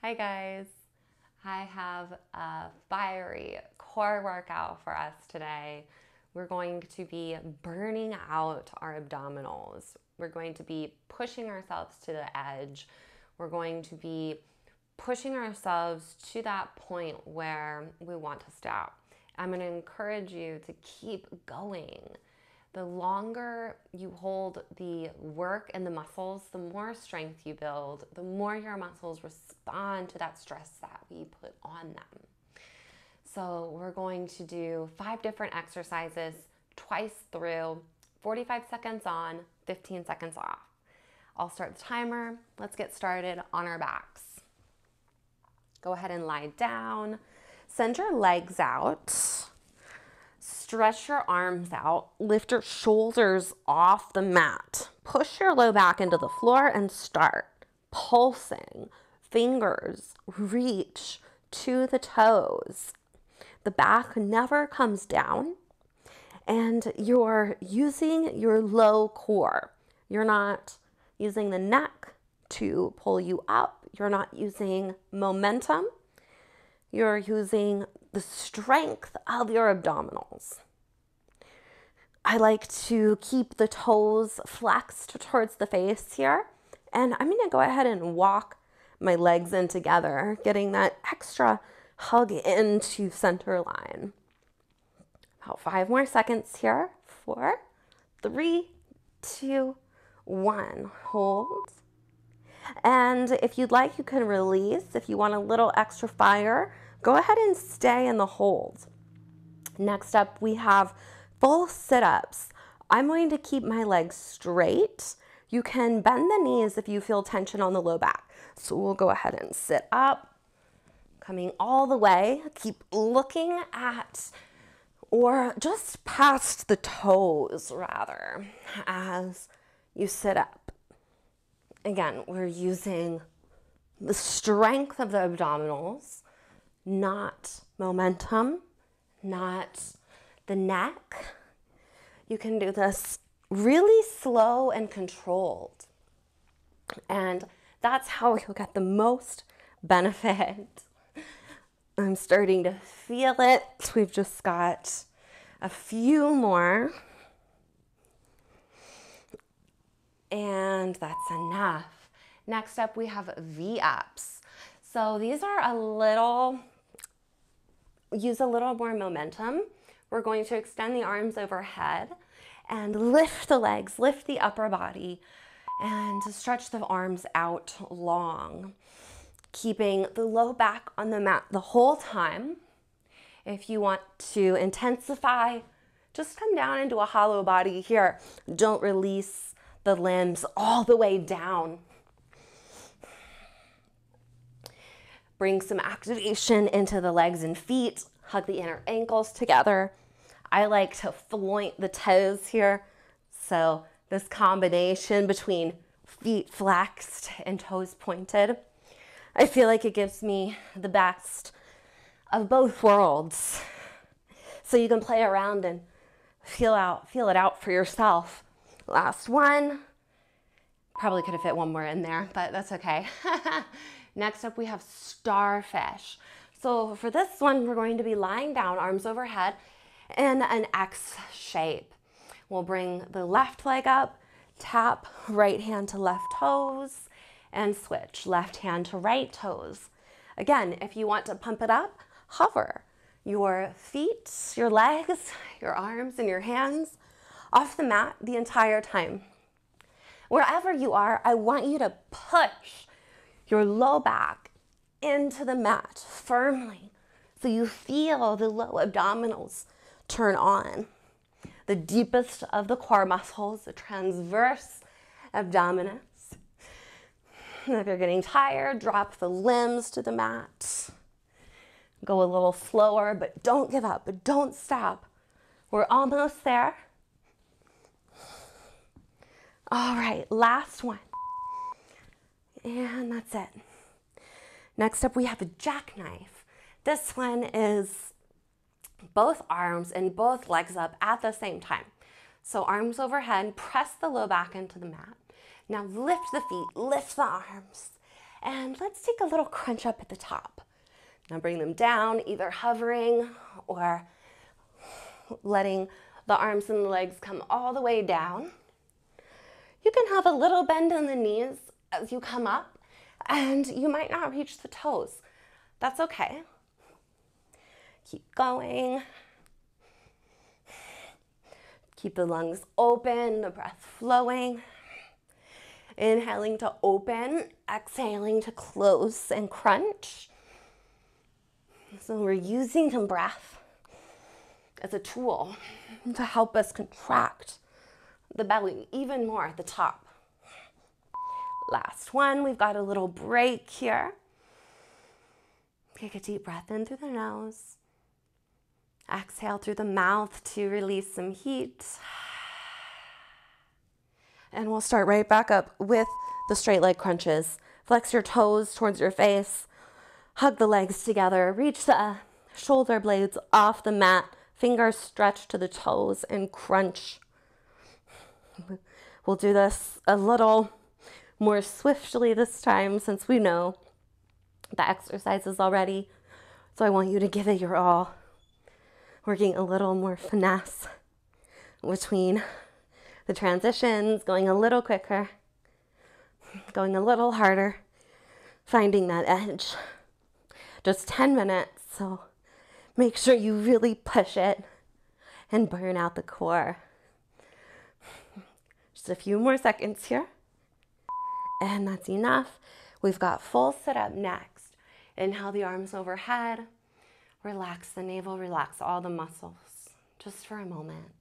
Hi guys, I have a fiery core workout for us today. We're going to be burning out our abdominals. We're going to be pushing ourselves to the edge. We're going to be pushing ourselves to that point where we want to stop. I'm going to encourage you to keep going. The longer you hold the work and the muscles, the more strength you build, the more your muscles respond to that stress that we put on them. So we're going to do 5 different exercises twice through, 45 seconds on, 15 seconds off. I'll start the timer. Let's get started on our backs. Go ahead and lie down. Send your legs out. Stretch your arms out, lift your shoulders off the mat. Push your low back into the floor and start pulsing. Fingers reach to the toes. The back never comes down, and you're using your low core. You're not using the neck to pull you up. You're not using momentum. You're using the strength of your abdominals. I like to keep the toes flexed towards the face here. And I'm going to go ahead and walk my legs in together, getting that extra hug into center line. About 5 more seconds here. 4, 3, 2, 1. Hold. And if you'd like, you can release. If you want a little extra fire, go ahead and stay in the hold. Next up, we have full sit-ups. I'm going to keep my legs straight. You can bend the knees if you feel tension on the low back. So we'll go ahead and sit up, coming all the way. Keep looking at, or just past the toes rather, as you sit up. Again, we're using the strength of the abdominals, not momentum, not the neck. You can do this really slow and controlled. And that's how you'll get the most benefit. I'm starting to feel it. We've just got a few more. And that's enough. Next up, we have V-ups. So these are use a little more momentum. We're going to extend the arms overhead and lift the legs, lift the upper body, and stretch the arms out long. Keeping the low back on the mat the whole time. If you want to intensify, just come down into a hollow body here. Don't release the limbs all the way down. Bring some activation into the legs and feet. Hug the inner ankles together. I like to floint the toes here. So this combination between feet flexed and toes pointed, I feel like it gives me the best of both worlds. So you can play around and feel it out for yourself. Last one. Probably could have fit one more in there, but that's okay. Next up, we have Starfish. So for this one, we're going to be lying down, arms overhead, in an X shape. We'll bring the left leg up, tap right hand to left toes, and switch left hand to right toes. Again, if you want to pump it up, hover your feet, your legs, your arms, and your hands off the mat the entire time. Wherever you are, I want you to push your low back into the mat firmly so you feel the low abdominals turn on. The deepest of the core muscles, the transverse abdominis. If you're getting tired, drop the limbs to the mat. Go a little slower, but don't give up, but don't stop. We're almost there. All right, last one. And that's it. Next up, we have a jackknife. This one is both arms and both legs up at the same time. So arms overhead, press the low back into the mat. Now lift the feet, lift the arms, And let's take a little crunch up at the top. Now bring them down, either hovering or letting the arms and the legs come all the way down. You can have a little bend in the knees as you come up, and you might not reach the toes. That's okay. Keep going. Keep the lungs open, the breath flowing. Inhaling to open, exhaling to close and crunch. So we're using the breath as a tool to help us contract the belly even more at the top. Last one, we've got a little break here. Take a deep breath in through the nose. Exhale through the mouth to release some heat. And we'll start right back up with the straight leg crunches. Flex your toes towards your face. Hug the legs together. Reach the shoulder blades off the mat. Fingers stretch to the toes and crunch. We'll do this a little more swiftly this time since we know the exercises already. So I want you to give it your all. Working a little more finesse between the transitions, going a little quicker, going a little harder, finding that edge. Just 10 minutes, so make sure you really push it and burn out the core. Just a few more seconds here, and that's enough. We've got full sit-up next. Inhale the arms overhead. Relax the navel, relax all the muscles, just for a moment.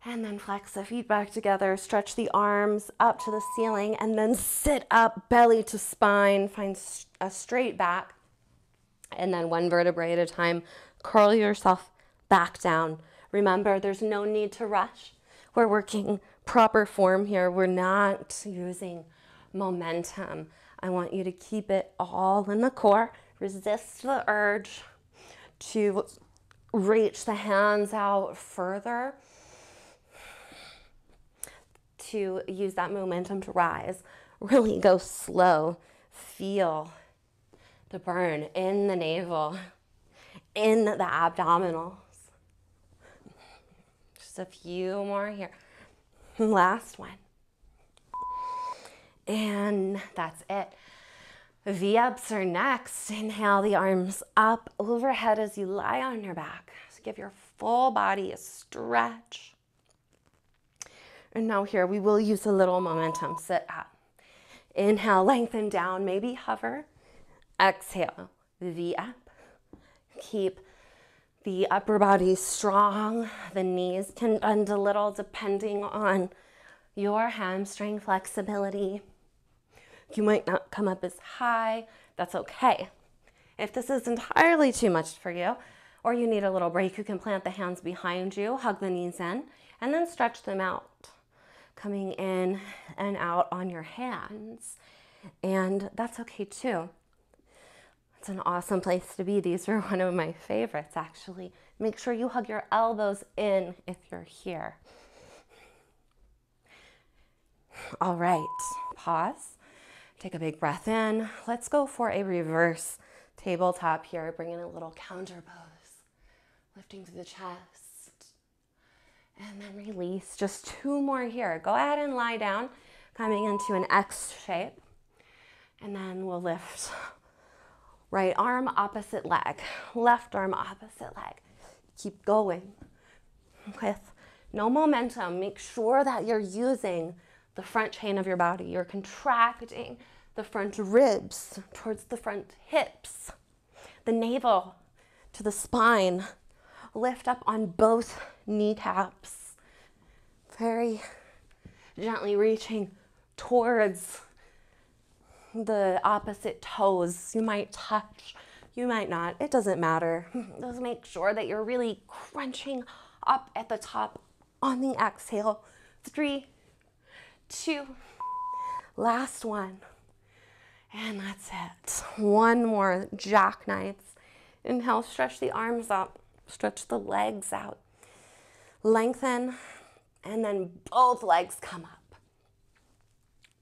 And then flex the feet back together, stretch the arms up to the ceiling, and then sit up, belly to spine, find a straight back. And then one vertebrae at a time, curl yourself back down. Remember, there's no need to rush. We're working proper form here. We're not using momentum. I want you to keep it all in the core. Resist the urge to reach the hands out further, to use that momentum to rise. Really go slow. Feel the burn in the navel, in the abdominals. Just a few more here. Last one. And that's it. V-ups are next. Inhale the arms up overhead as you lie on your back. So give your full body a stretch. And now here we will use a little momentum. Sit up. Inhale, lengthen down, maybe hover. Exhale, V-up. Keep the upper body strong. The knees can bend a little depending on your hamstring flexibility. You might not come up as high. That's okay. If this is entirely too much for you, or you need a little break, you can plant the hands behind you, hug the knees in, and then stretch them out, coming in and out on your hands. And that's okay too. It's an awesome place to be. These are one of my favorites, actually. Make sure you hug your elbows in if you're here. All right, pause. Take a big breath in. Let's go for a reverse tabletop here. Bring in a little counter pose. Lifting through the chest. And then release. Just two more here. Go ahead and lie down, coming into an X shape. And then we'll lift. Right arm, opposite leg. Left arm, opposite leg. Keep going. With no momentum, make sure that you're using the front chain of your body. You're contracting the front ribs towards the front hips, the navel to the spine. Lift up on both kneecaps. Very gently reaching towards the opposite toes. You might touch, you might not. It doesn't matter. Just make sure that you're really crunching up at the top on the exhale. 3, 2, last one. And that's it. One more jackknife. Inhale, stretch the arms up, stretch the legs out. Lengthen, and then both legs come up.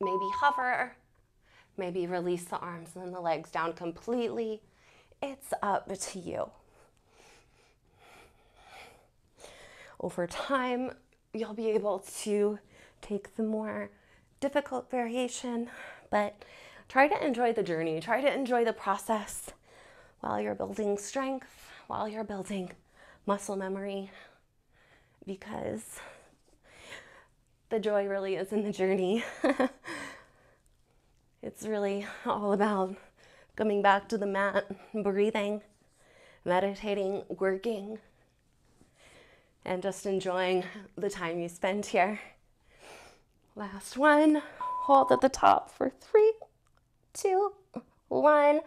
Maybe hover, Maybe release the arms and the legs down completely. It's up to you. Over time, you'll be able to take the more difficult variation, but try to enjoy the journey. Try to enjoy the process while you're building strength, while you're building muscle memory, because the joy really is in the journey. It's really all about coming back to the mat, breathing, meditating, working, and just enjoying the time you spend here. Last one. Hold at the top for 3, 2, 1,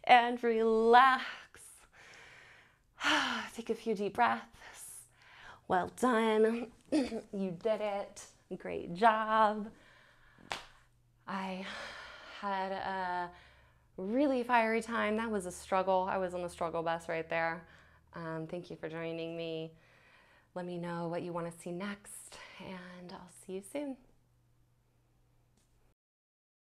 and relax. Take a few deep breaths. Well done. You did it. Great job. I had a really fiery time. That was a struggle. I was on the struggle bus right there. Thank you for joining me. Let me know what you want to see next, and I'll see you soon.